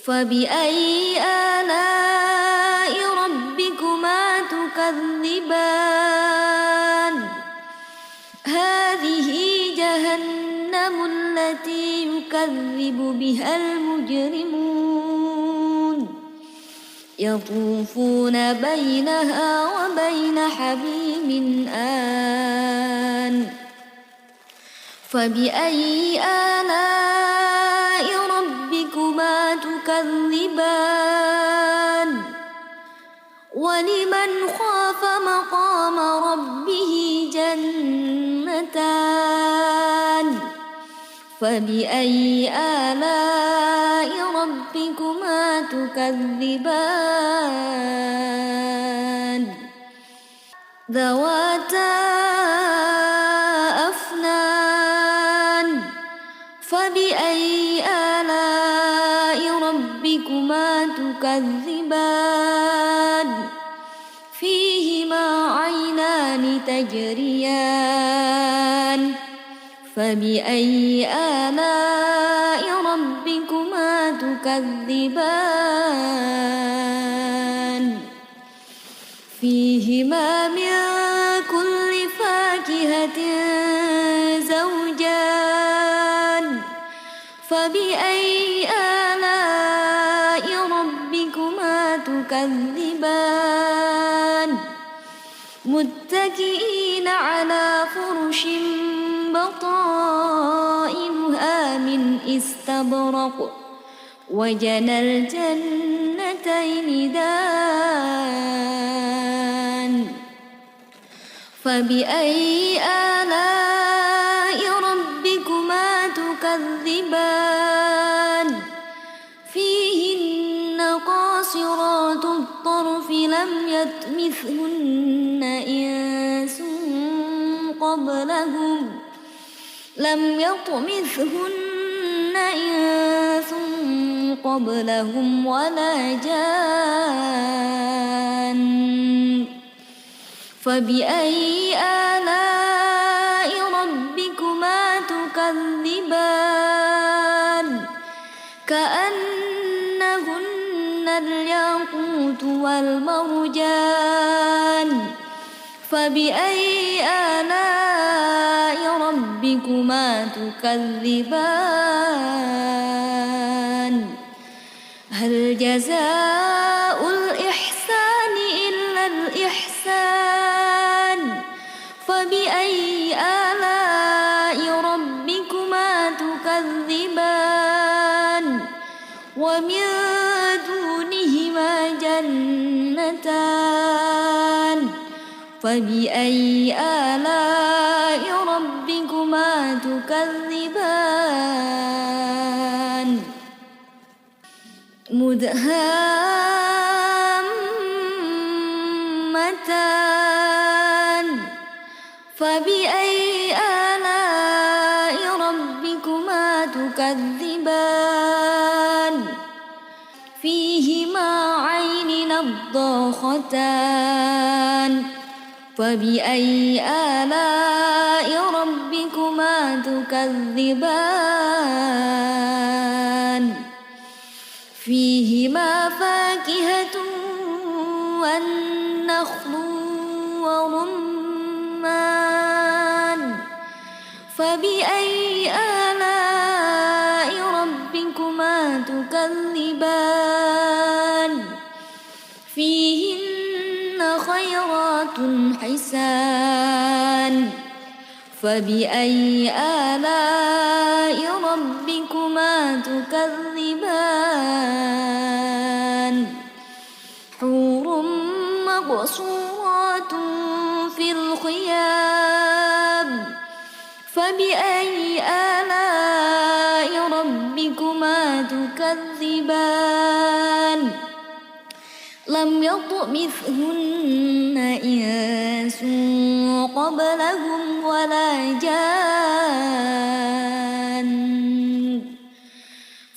فبأي آلاء ربكما تكذبان هذه جهنم التي يكذب بها المجرمون يطوفون بينها وبين حميم آن فبأي آلاء ربكما تكذبان ولمن خاف مقام ربه جنتان فبأي آلاء ربكما تكذبان ذواتا أفنان فبأي آلاء ربكما تكذبان فيهما عينان تجريان فبأي آلاء ربكما تكذبان فيهما من كل فاكهة زوجان فبأي آلاء ربكما تكذبان متكئين على فرش بطائنها من استبرق وجنى الجنتين دان فبأي آلاء ربكما تكذبان فيهن قاصرات الطرف لم يطمثهن إنس قبلهم ولا جان فبأي آلاء ربكما تكذبان كأنهن الياقوت والمرجان فبأي آلاء ربكما تكذبان هل جزاء الإحسان إلا الإحسان فبأي آلاء ربكما تكذبان ومن دونهما جنتان فبأي آلاء ربكما تكذبان مدهامتان فبأي آلاء ربكما تكذبان فيهما عين نضاختان فبأي آلاء ربكما تكذبان فيهما فاكهة والنخل ورمان فبأي آلاء ربكما تكذبان فيهن خيرات حسان فبأي آلاء ربكما تكذبان حور مقصورات في الخيام فبأي آلاء ربكما تكذبان لم يطمثهن إنس قبلهم ولا جان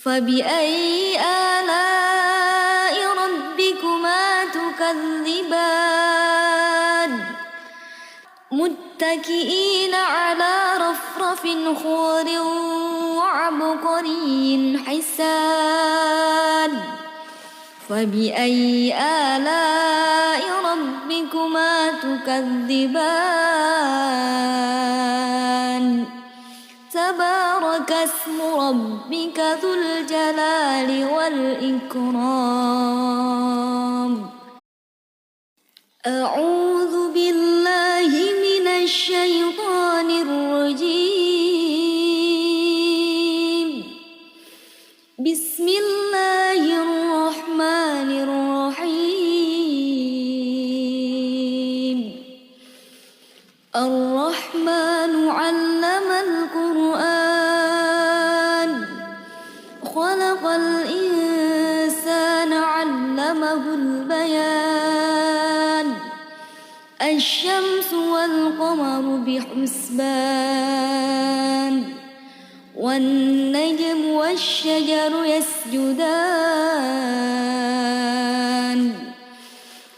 فبأي آلاء ربكما تكذبان متكئين على رفرف خضر وعبقري حسان فبأي آلاء ربكما تكذبان تبارك اسم ربك ذو الجلال والإكرام أعوذ بالله من الشيطان الرجيم بسم الله الرحمن الرحيم الرحمن علم القرآن خلق الإنسان علمه البيان الشمس والقمر بحسبان والنجم والشجر يسجدان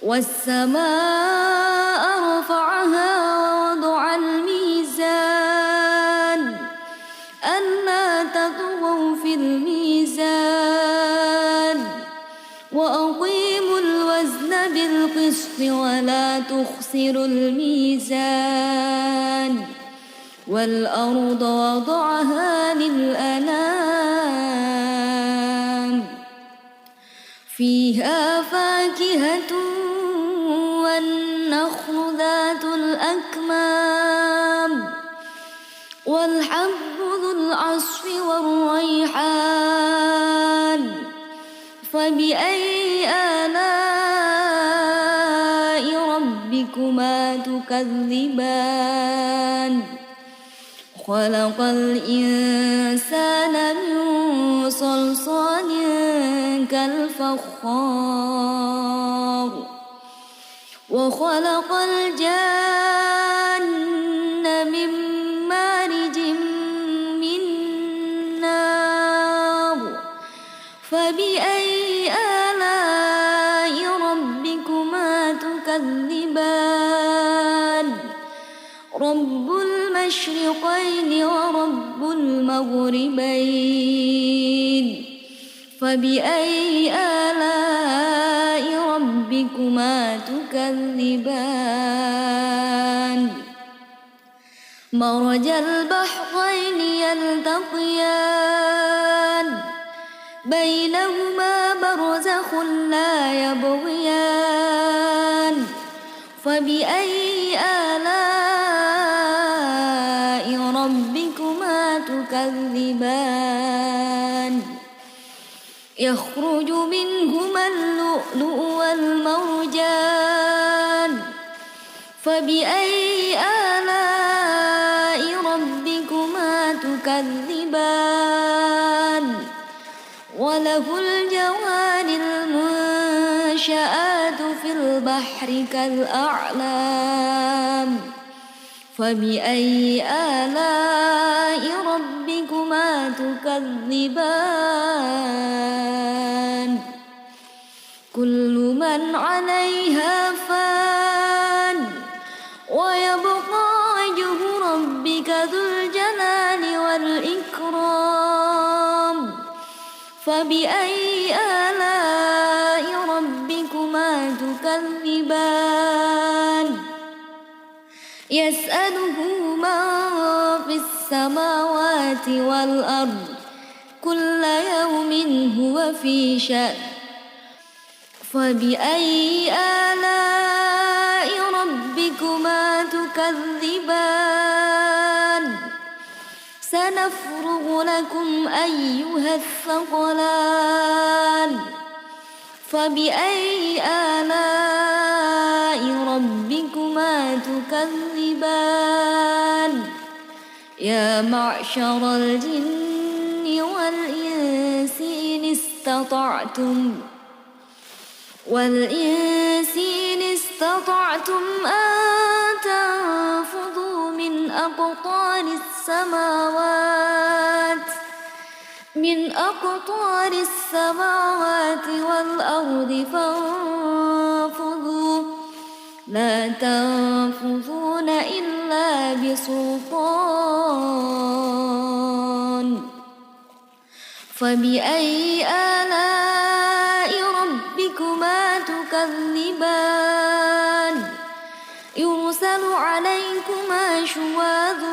والسماء رفعها ووضع الميزان ألا تطغوا في الميزان وأقيموا الوزن بالقسط ولا تخسروا الميزان والأرض وضعها للأنام فيها فاكهة والنخل ذات الأكمام والحب ذو العصف والريحان فبأي آلاء ربكما تكذبان خلق الإنسان من صلصال كالفخار وخلق الجن من مارج من نار فبأي آلاء ربكما تكذبان المغربين فبأي آلاء ربكما تكذبان مرج البحرين يلتقيان بينهما برزخ لا يبغيان فبأي آلاء ربكما تكذبان يخرج منهما اللؤلؤ والمرجان فبأي آلاء ربكما تكذبان وله الجوار المنشآت في البحر كالأعلام فبأي آلاء ربكما تكذبان كل من عليها فان ويبقى وجه ربك ذو الجلال والإكرام فبأي آلاء ربكما تكذبان يسأله من في السماوات والأرض كل يوم هو في شأن فبأي آلاء ربكما تكذبان سنفرغ لكم أيها الثقلان فبأي آلاء ربكما تكذبان يا معشر الجن والإنس إن استطعتم أن تنفذوا من أقطار السماوات والأرض فانفذوا لا تنفذون إلا بسلطان فبأي آلاء ربكما تكذبان يرسل عليكما شواظ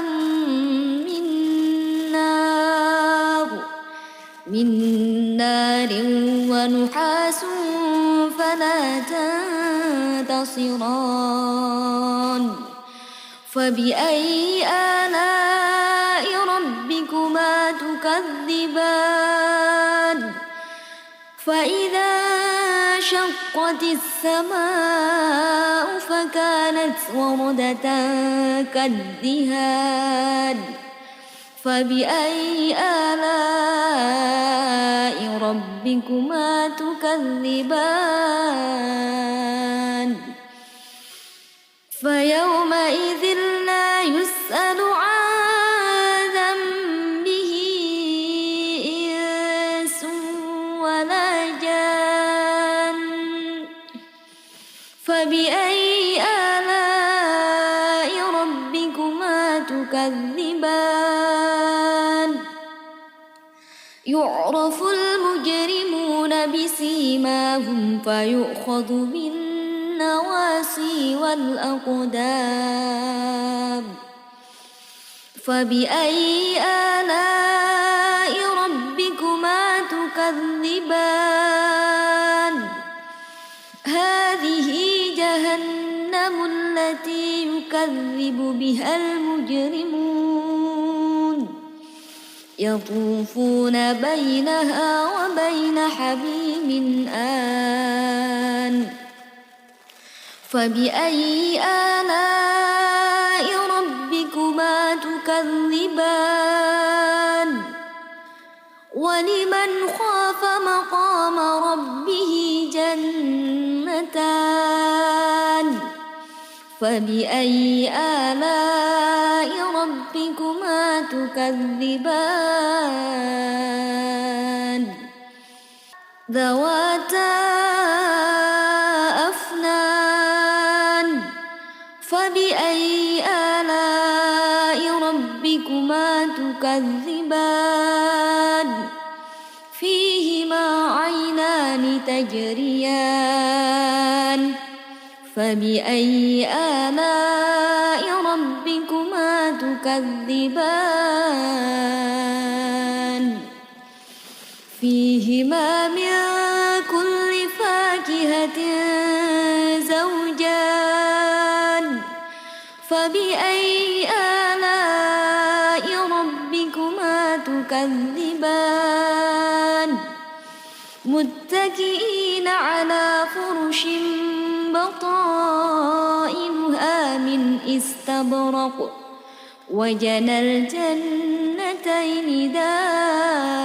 من نار ونحاس فلا تنتصران فبأي آلاء ربكما تكذبان فإذا شقت السماء فكانت وردة كالدهان فبأي آلاء ربكما تكذبان فيومئذ لا يسأل عن ذنبه إنس ولا جان فبأي آلاء ربكما تكذبان يعرف المجرمون بسيماهم فيؤخذ بالنواصي والأقدام فبأي آلاء ربكما تكذبان هذه جهنم التي يكذب بها المجرمون يطوفون بينها وبين حميم آن فبأي آلاء ربكما تكذبان ولمن خاف مقام ربه جنتان فبأي آلاء ربكما تكذبان ذواتا أفنان فبأي آلاء ربكما تكذبان تجريان فبأي آلاء ربكما تكذبان فيهما من كل فاكهة زوجان فبأي آلاء ربكما تكذبان متكئين على فرش بطائنها من استبرق وجنى الجنتين دان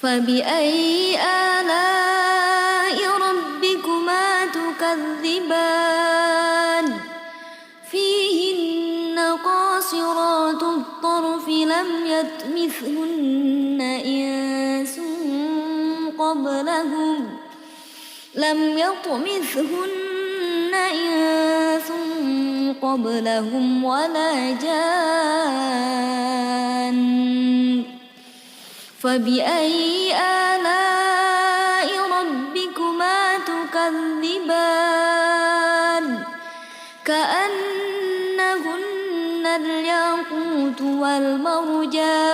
فبأي آلاء ربكما تكذبان فيهن قاصرات الطرف لم يطمثهن إنس قبلهم ولا جان فبأي آلاء ربكما تكذبان كأنهن الياقوت والمرجان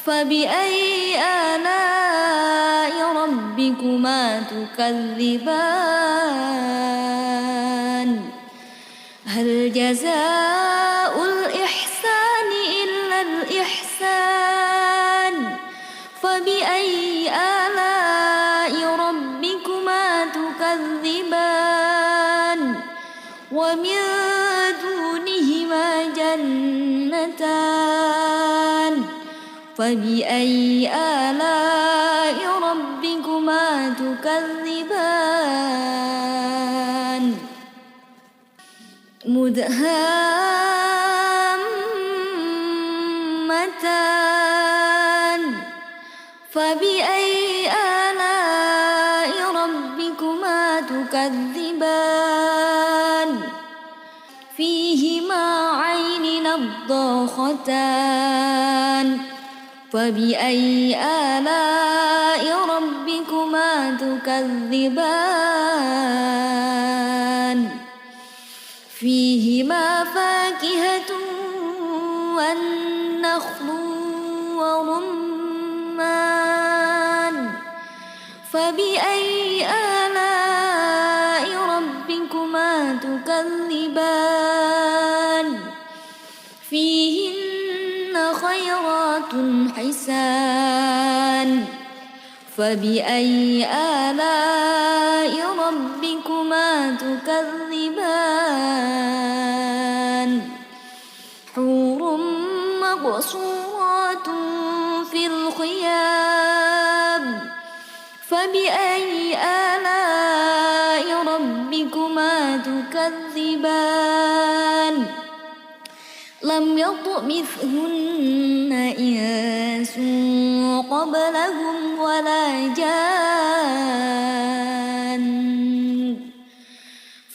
فبأي آلاء ربكما تكذبان هل جزاء الإحسان إلا الإحسان فبأي آلاء ربكما تكذبان ومن دونهما جنتان فبأي آلاء ربكما تكذبان مدهامتان فبأي آلاء ربكما تكذبان فيهما عين نضاختان فبأي آلاء ربكما تكذبان فيهما فاكهة والنخل ورمان فبأي آلاء ربكما تكذبان فيهن خيرات حسان فبأي آلاء ربكما تكذبان حور مقصورات في الخيام فبأي آلاء ربكما تكذبان لم يطمثهن إنس قبلهم ولا جان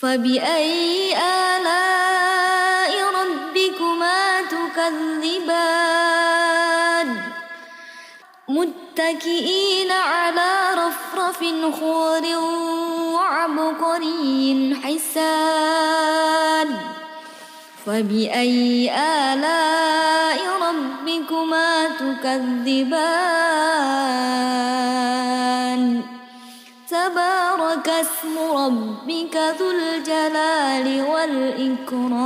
فبأي آلاء ربكما تكذبان متكئين على رفرف خضر وعبقري حسان فبأي آلاء ربكما تكذبان تبارك اسم ربك ذو الجلال والإكرام